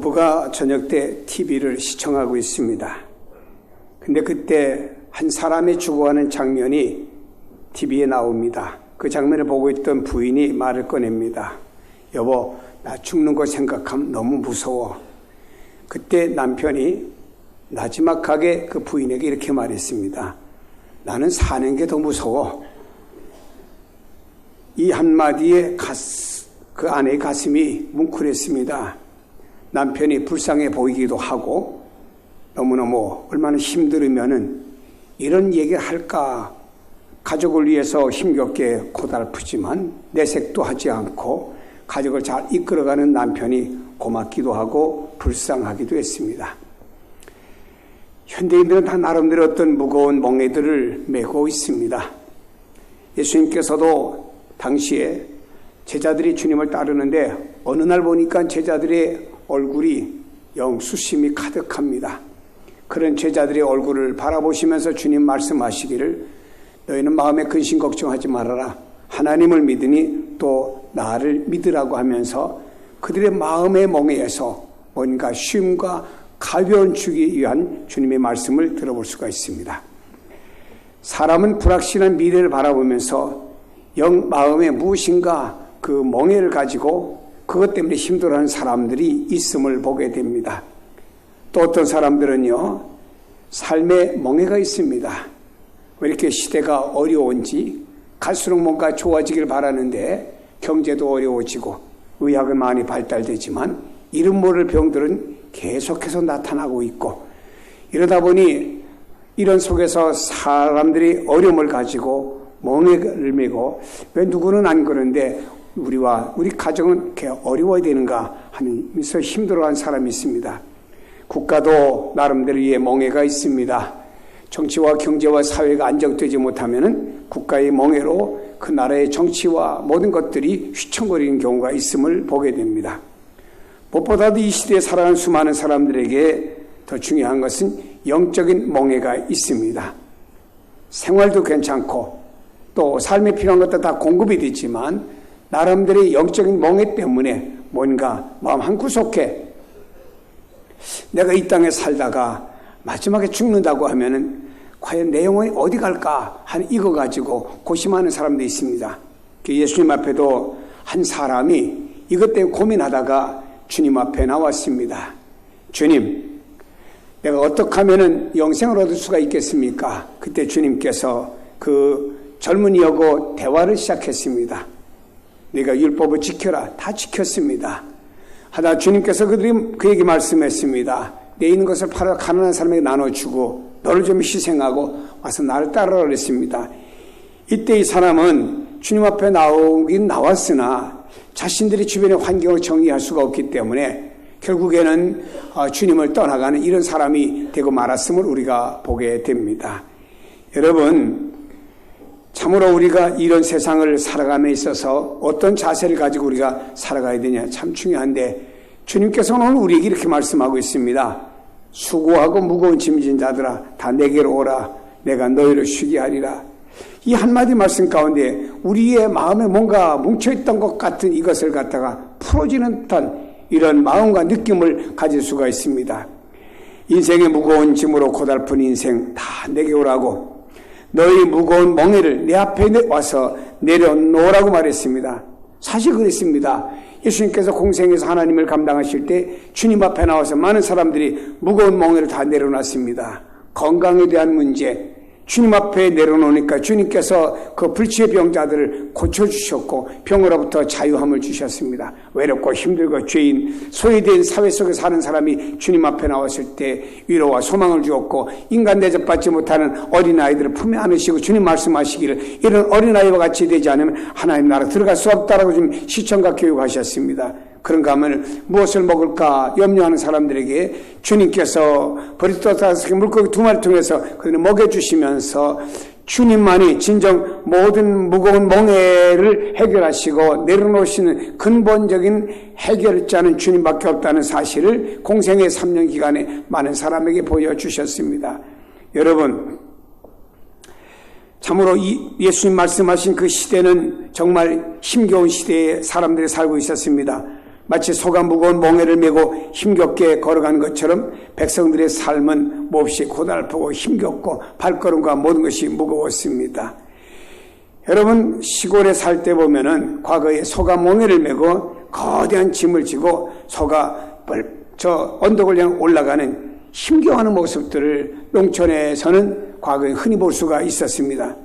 부부가 저녁 때 TV를 시청하고 있습니다. 근데 그때 한 사람이 죽어가는 장면이 TV에 나옵니다. 그 장면을 보고 있던 부인이 말을 꺼냅니다. 여보, 나 죽는 거 생각하면 너무 무서워. 그때 남편이 나지막하게 그 부인에게 이렇게 말했습니다. 나는 사는 게 더 무서워. 이 한마디에 그 아내의 가슴이 뭉클했습니다. 남편이 불쌍해 보이기도 하고 너무너무 얼마나 힘들으면은 이런 얘기를 할까. 가족을 위해서 힘겹게 고달프지만 내색도 하지 않고 가족을 잘 이끌어가는 남편이 고맙기도 하고 불쌍하기도 했습니다. 현대인들은 다 나름대로 어떤 무거운 멍에들을 메고 있습니다. 예수님께서도 당시에 제자들이 주님을 따르는데 어느 날 보니까 제자들의 얼굴이 영 수심이 가득합니다. 그런 제자들의 얼굴을 바라보시면서 주님 말씀하시기를 너희는 마음에 근심 걱정하지 말아라. 하나님을 믿으니 또 나를 믿으라고 하면서 그들의 마음의 멍에에서 뭔가 쉼과 가벼운 주기 위한 주님의 말씀을 들어볼 수가 있습니다. 사람은 불확실한 미래를 바라보면서 영 마음에 무엇인가 그 멍에를 가지고 그것 때문에 힘들어하는 사람들이 있음을 보게 됩니다. 또 어떤 사람들은요, 삶에 멍에가 있습니다. 왜 이렇게 시대가 어려운지 갈수록 뭔가 좋아지길 바라는데 경제도 어려워지고 의학은 많이 발달되지만 이름 모를 병들은 계속해서 나타나고 있고 이러다 보니 이런 속에서 사람들이 어려움을 가지고 멍에를 메고 왜 누구는 안 그러는데 우리와 우리 가정은 이렇게 어려워야 되는가 하면서 힘들어하는 사람이 있습니다. 국가도 나름대로의 멍에가 있습니다. 정치와 경제와 사회가 안정되지 못하면 국가의 멍에로 그 나라의 정치와 모든 것들이 휘청거리는 경우가 있음을 보게 됩니다. 무엇보다도 이 시대에 살아가는 수많은 사람들에게 더 중요한 것은 영적인 멍에가 있습니다. 생활도 괜찮고 또 삶에 필요한 것도 다 공급이 되지만 나름대로의 영적인 멍에 때문에 뭔가 마음 한구석에 내가 이 땅에 살다가 마지막에 죽는다고 하면은 과연 내 영혼이 어디 갈까 하는 이거 가지고 고심하는 사람도 있습니다. 예수님 앞에도 한 사람이 이것 때문에 고민하다가 주님 앞에 나왔습니다. 주님, 내가 어떻게 하면은 영생을 얻을 수가 있겠습니까? 그때 주님께서 그 젊은이하고 대화를 시작했습니다. 네가 율법을 지켜라. 다 지켰습니다. 하다 주님께서 그에게 말씀했습니다. 내 있는 것을 팔아 가난한 사람에게 나눠주고 너를 좀 희생하고 와서 나를 따르라 그랬습니다. 이때 이 사람은 주님 앞에 나오긴 나왔으나 자신들이 주변의 환경을 정리할 수가 없기 때문에 결국에는 주님을 떠나가는 이런 사람이 되고 말았음을 우리가 보게 됩니다. 여러분, 참으로 우리가 이런 세상을 살아감에 있어서 어떤 자세를 가지고 우리가 살아가야 되냐 참 중요한데 주님께서는 오늘 우리에게 이렇게 말씀하고 있습니다. 수고하고 무거운 짐진 자들아 다 내게로 오라. 내가 너희를 쉬게 하리라. 이 한마디 말씀 가운데 우리의 마음에 뭔가 뭉쳐있던 것 같은 이것을 갖다가 풀어지는 듯한 이런 마음과 느낌을 가질 수가 있습니다. 인생의 무거운 짐으로 고달픈 인생 다 내게 오라고 너희 무거운 멍에를 내 앞에 와서 내려놓으라고 말했습니다. 사실 그랬습니다. 예수님께서 공생에서 하나님을 감당하실 때 주님 앞에 나와서 많은 사람들이 무거운 멍에를 다 내려놨습니다. 건강에 대한 문제 주님 앞에 내려놓으니까 주님께서 그 불치의 병자들을 고쳐주셨고 병으로부터 자유함을 주셨습니다. 외롭고 힘들고 죄인 소외된 사회 속에 사는 사람이 주님 앞에 나왔을 때 위로와 소망을 주었고 인간 대접받지 못하는 어린아이들을 품에 안으시고 주님 말씀하시기를 이런 어린아이와 같이 되지 않으면 하나님 나라 들어갈 수 없다라고 지금 시청각 교육하셨습니다. 그런가 하면 무엇을 먹을까 염려하는 사람들에게 주님께서 버리스타 다섯 물고기 2마리 통해서 그들을 먹여주시면서 주님만이 진정 모든 무거운 멍에를 해결하시고 내려놓으시는 근본적인 해결자는 주님밖에 없다는 사실을 공생의 3년 기간에 많은 사람에게 보여주셨습니다. 여러분, 참으로 예수님 말씀하신 그 시대는 정말 힘겨운 시대에 사람들이 살고 있었습니다. 마치 소가 무거운 멍에를 메고 힘겹게 걸어가는 것처럼 백성들의 삶은 몹시 고달프고 힘겹고 발걸음과 모든 것이 무거웠습니다. 여러분, 시골에 살 때 보면은 과거에 소가 멍에를 메고 거대한 짐을 지고 소가 저 언덕을 향해 올라가는 힘겨워하는 모습들을 농촌에서는 과거에 흔히 볼 수가 있었습니다.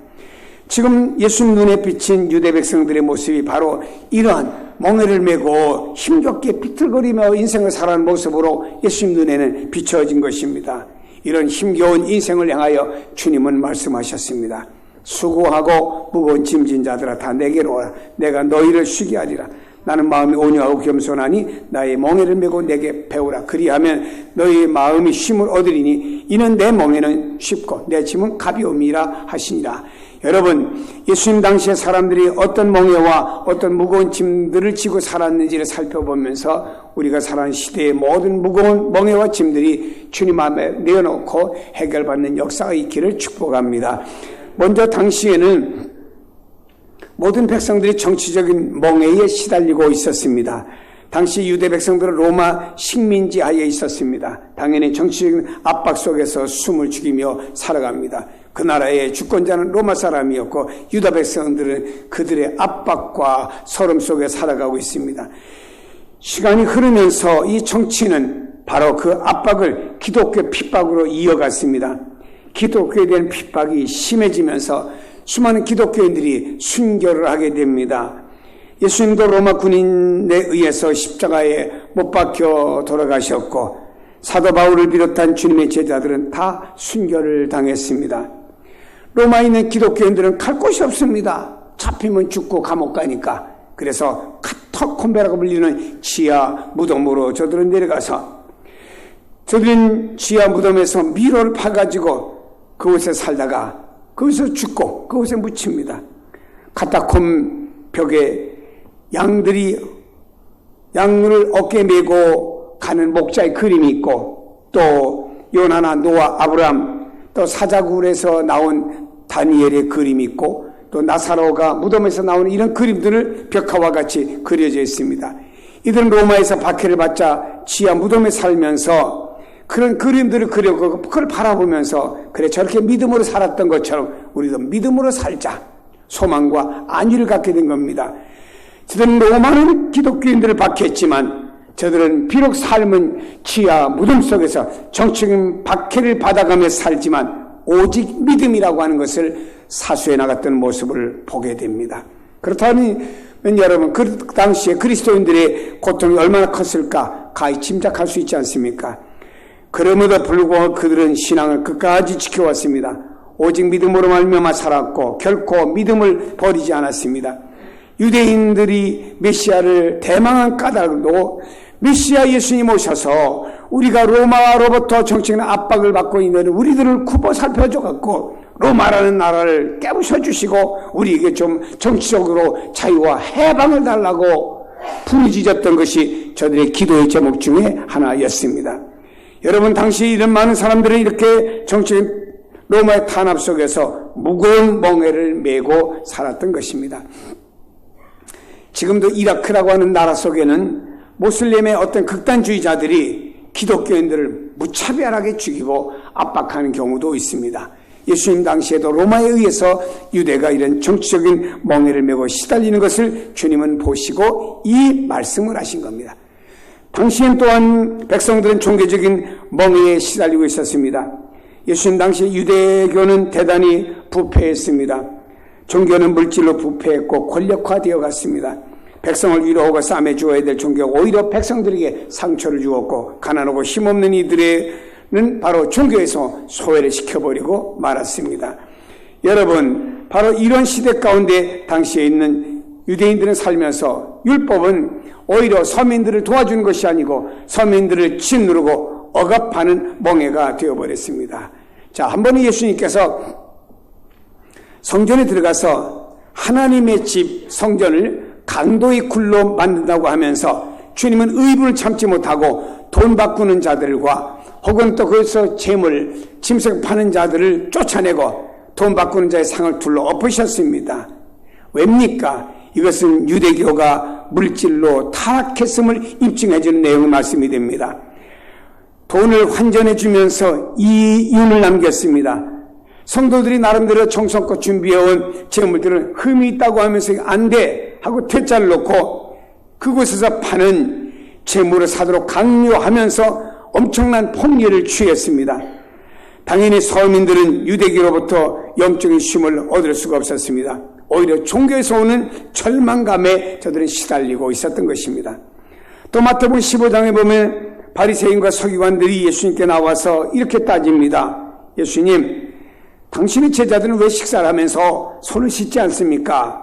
지금 예수님 눈에 비친 유대 백성들의 모습이 바로 이러한 멍에를 메고 힘겹게 비틀거리며 인생을 살아가는 모습으로 예수님 눈에는 비춰진 것입니다. 이런 힘겨운 인생을 향하여 주님은 말씀하셨습니다. 수고하고 무거운 짐진 자들아 다 내게로 오라. 내가 너희를 쉬게 하리라. 나는 마음이 온유하고 겸손하니 나의 멍에를 메고 내게 배우라. 그리하면 너희의 마음이 쉼을 얻으리니 이는 내 멍에는 쉽고 내 짐은 가벼움이라 하시니라. 여러분, 예수님 당시의 사람들이 어떤 멍에와 어떤 무거운 짐들을 지고 살았는지를 살펴보면서 우리가 살아가는 시대의 모든 무거운 멍에와 짐들이 주님 앞에 내어놓고 해결받는 역사가 있기를 축복합니다. 먼저 당시에는 모든 백성들이 정치적인 멍에에 시달리고 있었습니다. 당시 유대 백성들은 로마 식민지 하에 있었습니다. 당연히 정치적인 압박 속에서 숨을 죽이며 살아갑니다. 그 나라의 주권자는 로마 사람이었고 유다 백성들은 그들의 압박과 서름 속에 살아가고 있습니다. 시간이 흐르면서 이 정치는 바로 그 압박을 기독교 핍박으로 이어갔습니다. 기독교에 대한 핍박이 심해지면서 수많은 기독교인들이 순교를 하게 됩니다. 예수님도 로마 군인에 의해서 십자가에 못 박혀 돌아가셨고 사도 바울을 비롯한 주님의 제자들은 다 순교를 당했습니다. 로마에 있는 기독교인들은 갈 곳이 없습니다. 잡히면 죽고 감옥 가니까. 그래서 카타콤베라고 불리는 지하 무덤으로 저들은 내려가서 저들은 지하 무덤에서 미로를 파가지고 그곳에 살다가 거기서 죽고 그곳에 묻힙니다. 카타콤 벽에 양을 어깨에 메고 가는 목자의 그림이 있고 또 요나나 노아 아브람 또 사자굴에서 나온 다니엘의 그림이 있고 또 나사로가 무덤에서 나오는 이런 그림들을 벽화와 같이 그려져 있습니다. 이들은 로마에서 박해를 받자 지하 무덤에 살면서 그런 그림들을 그려고 그걸 바라보면서 그래 저렇게 믿음으로 살았던 것처럼 우리도 믿음으로 살자 소망과 안위를 갖게 된 겁니다. 저들은 로마는 기독교인들을 박해했지만 저들은 비록 삶은 지하 무덤 속에서 정치적인 박해를 받아가며 살지만 오직 믿음이라고 하는 것을 사수해 나갔던 모습을 보게 됩니다. 그렇다면 여러분 그 당시에 그리스도인들의 고통이 얼마나 컸을까 가히 짐작할 수 있지 않습니까? 그럼에도 불구하고 그들은 신앙을 끝까지 지켜왔습니다. 오직 믿음으로 말미암아 살았고 결코 믿음을 버리지 않았습니다. 유대인들이 메시아를 대망한 까닭으로 메시아 예수님 오셔서 우리가 로마로부터 정치적인 압박을 받고 있는 우리들을 굽어 살펴줘갖고 로마라는 나라를 깨부셔주시고 우리에게 좀 정치적으로 자유와 해방을 달라고 부르짖었던 것이 저들의 기도의 제목 중에 하나였습니다. 여러분 당시 이런 많은 사람들은 이렇게 정치적인 로마의 탄압 속에서 무거운 멍에를 메고 살았던 것입니다. 지금도 이라크라고 하는 나라 속에는 모슬림의 어떤 극단주의자들이 기독교인들을 무차별하게 죽이고 압박하는 경우도 있습니다. 예수님 당시에도 로마에 의해서 유대가 이런 정치적인 멍에를 메고 시달리는 것을 주님은 보시고 이 말씀을 하신 겁니다. 당시엔 또한 백성들은 종교적인 멍에에 시달리고 있었습니다. 예수님 당시 유대교는 대단히 부패했습니다. 종교는 물질로 부패했고 권력화되어 갔습니다. 백성을 위로하고 싸매 주어야 될 종교가 오히려 백성들에게 상처를 주었고 가난하고 힘없는 이들은 바로 종교에서 소외를 시켜버리고 말았습니다. 여러분 바로 이런 시대 가운데 당시에 있는 유대인들은 살면서 율법은 오히려 서민들을 도와주는 것이 아니고 서민들을 짓누르고 억압하는 멍에가 되어버렸습니다. 자, 한 번은 예수님께서 성전에 들어가서 하나님의 집 성전을 강도의 굴로 만든다고 하면서 주님은 의분을 참지 못하고 돈 바꾸는 자들과 혹은 또 거기서 재물, 짐승 파는 자들을 쫓아내고 돈 바꾸는 자의 상을 둘러 엎으셨습니다. 왜입니까? 이것은 유대교가 물질로 타락했음을 입증해주는 내용의 말씀이 됩니다. 돈을 환전해 주면서 이윤을 남겼습니다. 성도들이 나름대로 정성껏 준비해온 재물들은 흠이 있다고 하면서 안 돼 하고 퇴짜를 놓고 그곳에서 파는 재물을 사도록 강요하면서 엄청난 폭리를 취했습니다. 당연히 서민들은 유대교로부터 영적인 쉼을 얻을 수가 없었습니다. 오히려 종교에서 오는 절망감에 저들은 시달리고 있었던 것입니다. 또 마태복음 15장에 보면 바리새인과 서기관들이 예수님께 나와서 이렇게 따집니다. 예수님, 당신의 제자들은 왜 식사를 하면서 손을 씻지 않습니까?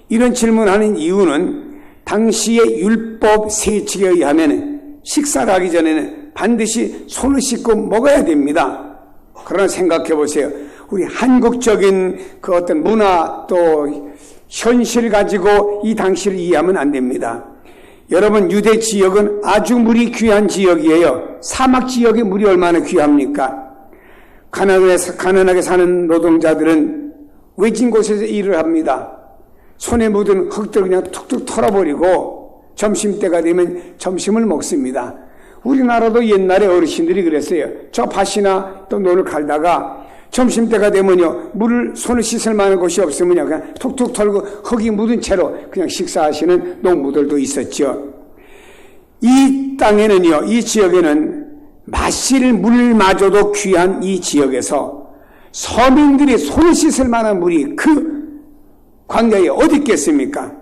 이런 질문하는 이유는 당시의 율법 세칙에 의하면 식사를 하기 전에는 반드시 손을 씻고 먹어야 됩니다. 그러나 생각해 보세요. 우리 한국적인 그 어떤 문화 또 현실을 가지고 이 당시를 이해하면 안 됩니다. 여러분, 유대 지역은 아주 물이 귀한 지역이에요. 사막 지역의 물이 얼마나 귀합니까? 가난하게 사는 노동자들은 외진 곳에서 일을 합니다. 손에 묻은 흙들 그냥 툭툭 털어버리고 점심때가 되면 점심을 먹습니다. 우리나라도 옛날에 어르신들이 그랬어요. 저 밭이나 또 논을 갈다가 점심때가 되면요, 손을 씻을 만한 곳이 없으면요, 그냥 툭툭 털고 흙이 묻은 채로 그냥 식사하시는 농부들도 있었죠. 이 땅에는요, 이 지역에는 마실 물마저도 귀한 이 지역에서 서민들이 손을 씻을 만한 물이 그 광야에 어디 있겠습니까?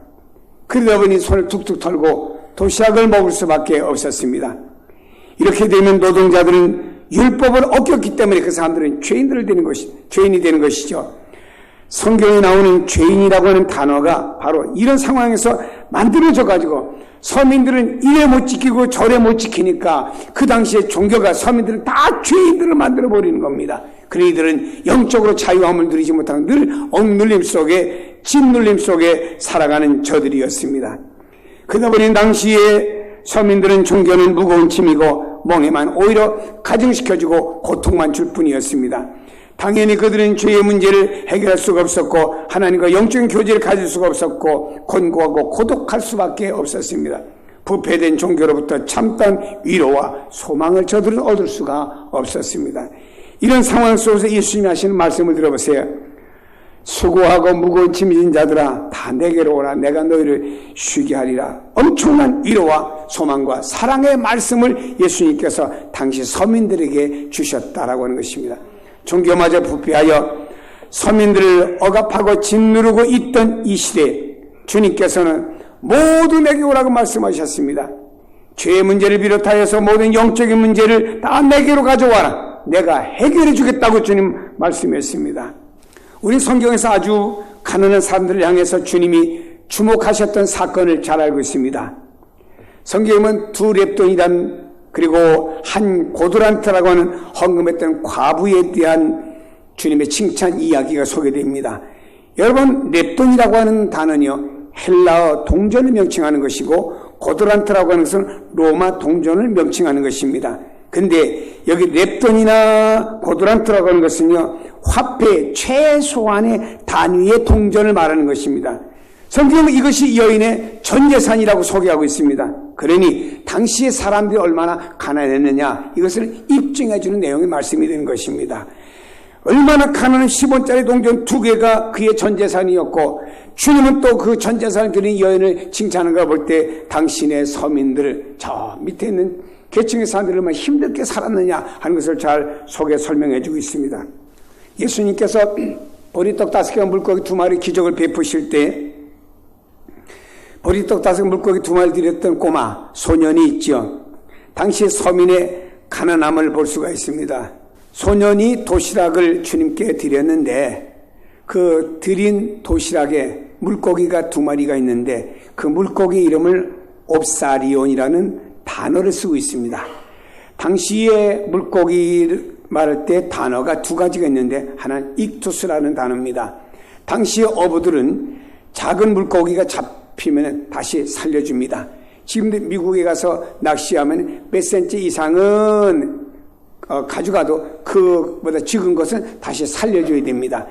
그러다 보니 손을 툭툭 털고 도시락을 먹을 수밖에 없었습니다. 이렇게 되면 노동자들은 율법을 어겼기 때문에 그 사람들은 죄인이 되는 것이죠. 성경에 나오는 죄인이라고 하는 단어가 바로 이런 상황에서 만들어져 가지고 서민들은 이래 못 지키고 저래 못 지키니까 그 당시에 종교가 서민들은 다 죄인들을 만들어 버리는 겁니다. 그런 이들은 영적으로 자유함을 누리지 못하는 늘 억눌림 속에 짓눌림 속에 살아가는 저들이었습니다. 그러다 보니 당시에 서민들은 종교는 무거운 짐이고 멍에만 오히려 가증시켜주고 고통만 줄 뿐이었습니다. 당연히 그들은 죄의 문제를 해결할 수가 없었고 하나님과 영적인 교제를 가질 수가 없었고 곤고하고 고독할 수밖에 없었습니다. 부패된 종교로부터 참다운 위로와 소망을 저들은 얻을 수가 없었습니다. 이런 상황 속에서 예수님이 하시는 말씀을 들어보세요. 수고하고 무거운 짐진 자들아 다 내게로 오라. 내가 너희를 쉬게 하리라. 엄청난 위로와 소망과 사랑의 말씀을 예수님께서 당시 서민들에게 주셨다라고 하는 것입니다. 종교마저 부패하여 서민들을 억압하고 짓누르고 있던 이 시대에 주님께서는 모두 내게 오라고 말씀하셨습니다. 죄의 문제를 비롯하여서 모든 영적인 문제를 다 내게로 가져와라. 내가 해결해 주겠다고 주님 말씀했습니다. 우리 성경에서 아주 가난한 사람들을 향해서 주님이 주목하셨던 사건을 잘 알고 있습니다. 성경에는 두 렙돈이란 그리고 한 고도란트라고 하는 헌금했던 과부에 대한 주님의 칭찬 이야기가 소개됩니다. 여러분, 렙돈이라고 하는 단어는요, 헬라어 동전을 명칭하는 것이고 고도란트라고 하는 것은 로마 동전을 명칭하는 것입니다. 근데 여기 렙돈이나 고도란트라고 하는 것은요, 화폐 최소한의 단위의 동전을 말하는 것입니다. 성경은 이것이 여인의 전재산이라고 소개하고 있습니다. 그러니 당시의 사람들이 얼마나 가난했느냐, 이것을 입증해주는 내용의 말씀이 되는 것입니다. 얼마나 가난한 10원짜리 동전 2개가 그의 전재산이었고, 주님은 또 그 전재산을 드린 여인을 칭찬하는 걸 볼 때 당신의 서민들, 저 밑에 있는 계층의 사람들이 얼마나 힘들게 살았느냐 하는 것을 잘 소개 설명해주고 있습니다. 예수님께서 보리떡 5개와 물고기 2마리 기적을 베푸실 때 보리떡 5개 물고기 2마리 드렸던 꼬마 소년이 있죠. 당시 서민의 가난함을 볼 수가 있습니다. 소년이 도시락을 주님께 드렸는데 그 드린 도시락에 물고기가 2마리가 있는데 그 물고기 이름을 옵사리온이라는 단어를 쓰고 있습니다. 당시에 물고기를 말할 때 단어가 2가지가 있는데 하나는 익투스라는 단어입니다. 당시 어부들은 작은 물고기가 잡히면 다시 살려줍니다. 지금도 미국에 가서 낚시하면 몇 센치 이상은 가져가도 그보다 적은 것은 다시 살려줘야 됩니다.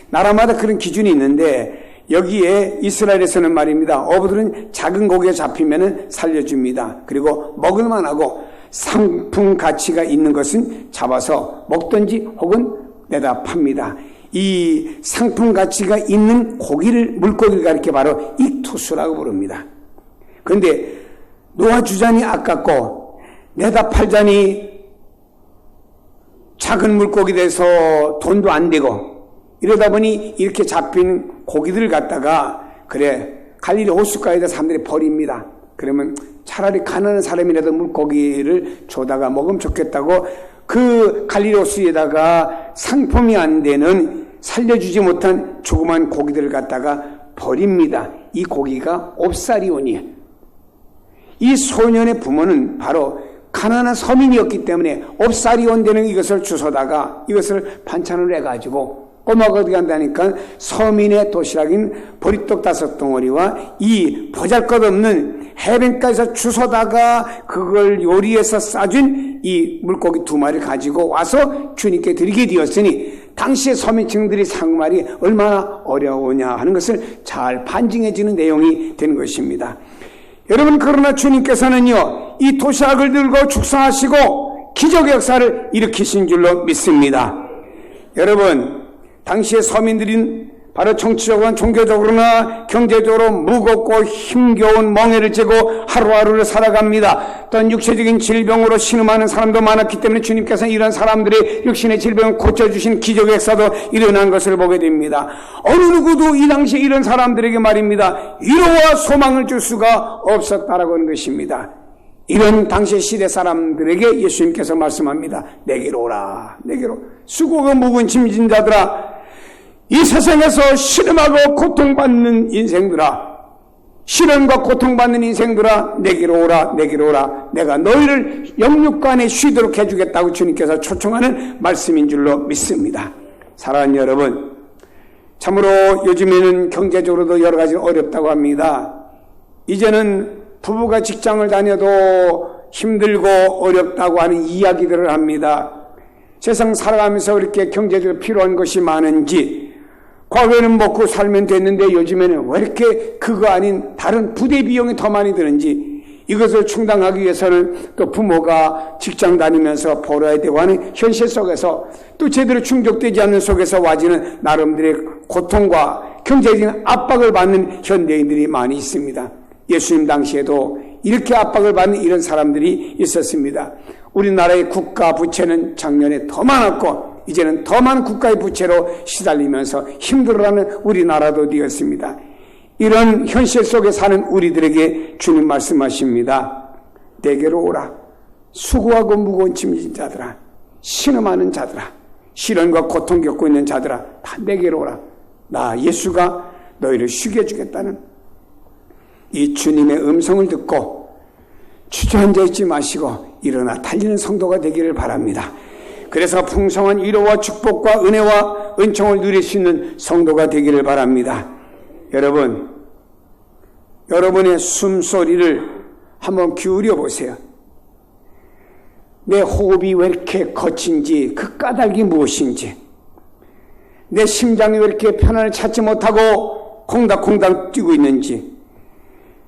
나라마다 그런 기준이 있는데 여기에 이스라엘에서는 말입니다. 어부들은 작은 고기가 잡히면 살려줍니다. 그리고 먹을만하고 상품 가치가 있는 것은 잡아서 먹든지 혹은 내다 팝니다. 이 상품 가치가 있는 고기를, 물고기를 가리켜 바로 익투수라고 부릅니다. 그런데 놓아주자니 아깝고 내다 팔자니 작은 물고기 돼서 돈도 안 되고, 이러다 보니 이렇게 잡힌 고기들을 갖다가 그래 갈릴리 호숫가에다 사람들이 버립니다. 그러면 차라리 가난한 사람이라도 물고기를 줘다가 먹으면 좋겠다고 그 갈릴리 호수에다가 상품이 안 되는, 살려주지 못한 조그만 고기들을 갖다가 버립니다. 이 고기가 옵사리온이에요. 이 소년의 부모는 바로 가난한 서민이었기 때문에 옵사리온 되는 이것을 주워다가 이것을 반찬으로 해가지고 꼬마가 어디 간다니까 서민의 도시락인 보리떡 5덩어리와 이 보잘것없는 해변가에서 주워다가 그걸 요리해서 싸준 이 물고기 2마리를 가지고 와서 주님께 드리게 되었으니 당시의 서민층들이 상말이 얼마나 어려우냐 하는 것을 잘 반증해주는 내용이 된 것입니다. 여러분, 그러나 주님께서는요, 이 도시락을 들고 축사하시고 기적의 역사를 일으키신 줄로 믿습니다. 여러분, 당시의 서민들은 바로 정치적으로나 종교적으로나 경제적으로 무겁고 힘겨운 멍에를 지고 하루하루를 살아갑니다. 또한 육체적인 질병으로 신음하는 사람도 많았기 때문에 주님께서 이런 사람들의 육신의 질병을 고쳐주신 기적의 역사도 일어난 것을 보게 됩니다. 어느 누구도 이 당시에 이런 사람들에게 말입니다, 위로와 소망을 줄 수가 없었다라고 하는 것입니다. 이런 당시 시대 사람들에게 예수님께서 말씀합니다. 내게로 오라, 내게로. 수고가 무거운 짐진 자들아, 이 세상에서 시름하고 고통받는 인생들아, 시련과 고통받는 인생들아, 내게로 오라, 내게로 오라. 내가 너희를 영육간에 쉬도록 해주겠다고 주님께서 초청하는 말씀인 줄로 믿습니다. 사랑하는 여러분, 참으로 요즘에는 경제적으로도 여러 가지 어렵다고 합니다. 이제는 부부가 직장을 다녀도 힘들고 어렵다고 하는 이야기들을 합니다. 세상 살아가면서 이렇게 경제적으로 필요한 것이 많은지, 과거에는 먹고 살면 됐는데 요즘에는 왜 이렇게 그거 아닌 다른 부대 비용이 더 많이 드는지, 이것을 충당하기 위해서는 또 부모가 직장 다니면서 벌어야 되고 하는 현실 속에서 또 제대로 충족되지 않는 속에서 와지는 나름대로의 고통과 경제적인 압박을 받는 현대인들이 많이 있습니다. 예수님 당시에도 이렇게 압박을 받는 이런 사람들이 있었습니다. 우리나라의 국가 부채는 작년에 더 많았고 이제는 더 많은 국가의 부채로 시달리면서 힘들어하는 우리나라도 되었습니다. 이런 현실 속에 사는 우리들에게 주님 말씀하십니다. 내게로 오라. 수고하고 무거운 짐진 자들아, 신음하는 자들아, 시련과 고통 겪고 있는 자들아, 다 내게로 오라. 나 예수가 너희를 쉬게 해주겠다는 이 주님의 음성을 듣고 주저앉아 있지 마시고 일어나 달리는 성도가 되기를 바랍니다. 그래서 풍성한 위로와 축복과 은혜와 은총을 누릴 수 있는 성도가 되기를 바랍니다. 여러분, 여러분의 숨소리를 한번 기울여 보세요. 내 호흡이 왜 이렇게 거친지, 그 까닭이 무엇인지, 내 심장이 왜 이렇게 편안을 찾지 못하고 콩닥콩닥 뛰고 있는지,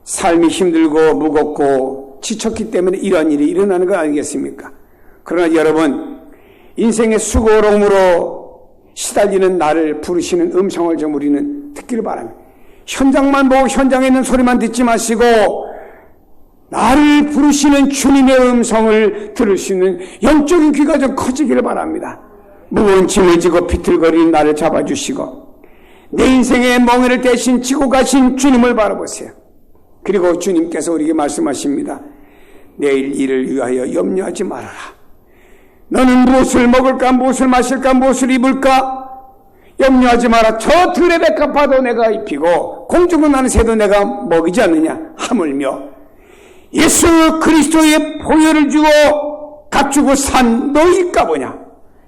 삶이 힘들고 무겁고 지쳤기 때문에 이러한 일이 일어나는 거 아니겠습니까? 그러나 여러분, 인생의 수고로움으로 시달리는 나를 부르시는 음성을 좀 우리는 듣기를 바랍니다. 현장만 보고 현장에 있는 소리만 듣지 마시고 나를 부르시는 주님의 음성을 들을 수 있는 영적인 귀가 좀 커지기를 바랍니다. 무거운 짐을 지고 비틀거리는 나를 잡아주시고 내 인생의 멍에를 대신 지고 가신 주님을 바라보세요. 그리고 주님께서 우리에게 말씀하십니다. 내일 일을 위하여 염려하지 말아라. 너는 무엇을 먹을까, 무엇을 마실까, 무엇을 입을까? 염려하지 마라. 저 들의 백합화도 내가 입히고 공중을 나는 새도 내가 먹이지 않느냐. 하물며 예수 그리스도의 보혈을 주고 갖추고 산 너희일까 보냐.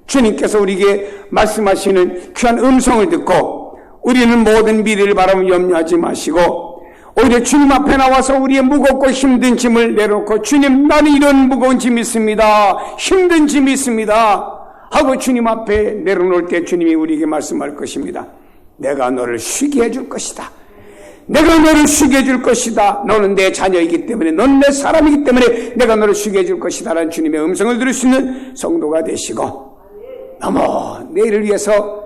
주님께서 우리에게 말씀하시는 귀한 음성을 듣고 우리는 모든 미래를 바라보며 염려하지 마시고 오히려 주님 앞에 나와서 우리의 무겁고 힘든 짐을 내놓고 주님, 나는 이런 무거운 짐이 있습니다. 힘든 짐이 있습니다. 하고 주님 앞에 내려놓을 때 주님이 우리에게 말씀할 것입니다. 내가 너를 쉬게 해줄 것이다. 내가 너를 쉬게 해줄 것이다. 너는 내 자녀이기 때문에, 너는 내 사람이기 때문에 내가 너를 쉬게 해줄 것이다 라는 주님의 음성을 들을 수 있는 성도가 되시고, 너무 내일을 위해서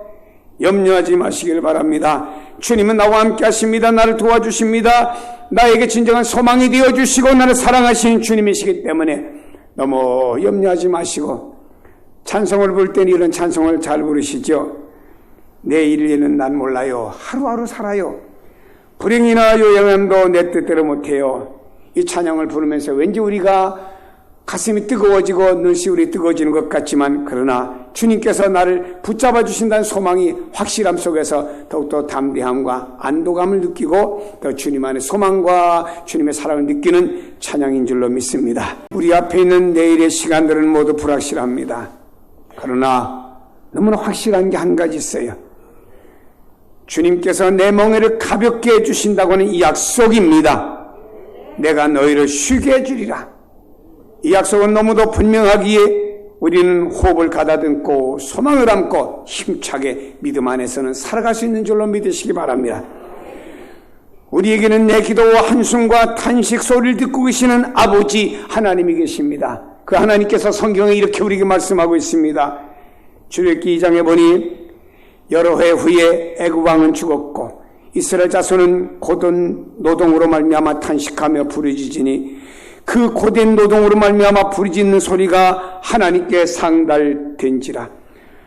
염려하지 마시길 바랍니다. 주님은 나와 함께 하십니다. 나를 도와주십니다. 나에게 진정한 소망이 되어주시고 나를 사랑하시는 주님이시기 때문에 너무 염려하지 마시고, 찬송을 부를 때는 이런 찬송을 잘 부르시죠. 내일에는 난 몰라요. 하루하루 살아요. 불행이나 요양함도 내 뜻대로 못해요. 이 찬양을 부르면서 왠지 우리가 가슴이 뜨거워지고 눈시울이 뜨거워지는 것 같지만, 그러나 주님께서 나를 붙잡아 주신다는 소망이 확실함 속에서 더욱더 담대함과 안도감을 느끼고 더 주님 안의 소망과 주님의 사랑을 느끼는 찬양인 줄로 믿습니다. 우리 앞에 있는 내일의 시간들은 모두 불확실합니다. 그러나 너무나 확실한 게 한 가지 있어요. 주님께서 내 멍에를 가볍게 해주신다고 하는 이 약속입니다. 내가 너희를 쉬게 해주리라. 이 약속은 너무도 분명하기에 우리는 호흡을 가다듬고 소망을 안고 힘차게 믿음 안에서는 살아갈 수 있는 줄로 믿으시기 바랍니다. 우리에게는 내 기도와 한숨과 탄식 소리를 듣고 계시는 아버지 하나님이 계십니다. 그 하나님께서 성경에 이렇게 우리에게 말씀하고 있습니다. 출애굽기 2장에 보니 여러 해 후에 애굽 왕은 죽었고 이스라엘 자손은 고된 노동으로 말미암아 탄식하며 부르짖으니 그 고된 노동으로 말미암아 부르짖는 소리가 하나님께 상달된지라.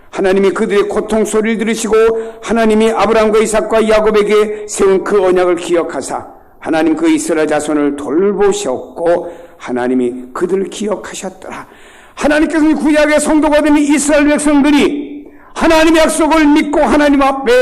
하나님이 그들의 고통 소리를 들으시고 하나님이 아브라함과 이삭과 야곱에게 세운 그 언약을 기억하사 하나님 그 이스라엘 자손을 돌보셨고 하나님이 그들을 기억하셨더라. 하나님께서는 구약의 성도가 된 이스라엘 백성들이 하나님의 약속을 믿고 하나님 앞에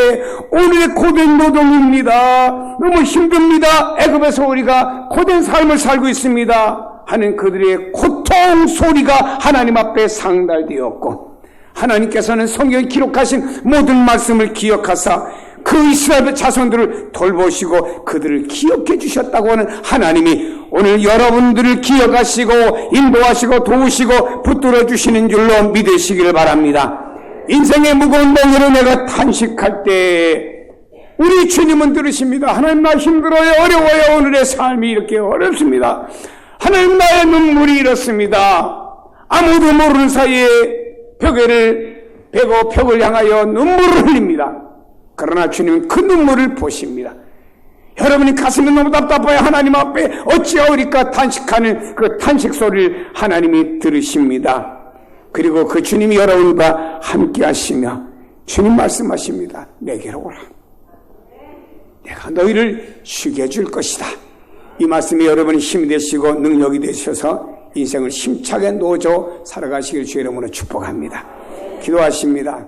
오늘의 고된 노동입니다. 너무 힘듭니다. 애굽에서 우리가 고된 삶을 살고 있습니다 하는 그들의 고통 소리가 하나님 앞에 상달되었고, 하나님께서는 성경에 기록하신 모든 말씀을 기억하사 그 이스라엘 자손들을 돌보시고 그들을 기억해 주셨다고 하는 하나님이 오늘 여러분들을 기억하시고 인도하시고 도우시고 붙들어 주시는 줄로 믿으시기를 바랍니다. 인생의 무거운 멍에로 내가 탄식할 때 우리 주님은 들으십니다. 하나님, 나 힘들어요, 어려워요, 오늘의 삶이 이렇게 어렵습니다. 하나님, 나의 눈물이 이렇습니다. 아무도 모르는 사이에 벽을 베고 벽을 향하여 눈물을 흘립니다. 그러나 주님은 그 눈물을 보십니다. 여러분이 가슴이 너무 답답해요. 하나님 앞에 어찌하오리까 탄식하는 그 탄식 소리를 하나님이 들으십니다. 그리고 그 주님이 여러분과 함께 하시며 주님 말씀하십니다. 내게로 오라. 내가 너희를 쉬게 해줄 것이다. 이 말씀이 여러분이 힘이 되시고 능력이 되셔서 인생을 힘차게 노조 살아가시길 주의 이름으로 축복합니다. 기도하십니다.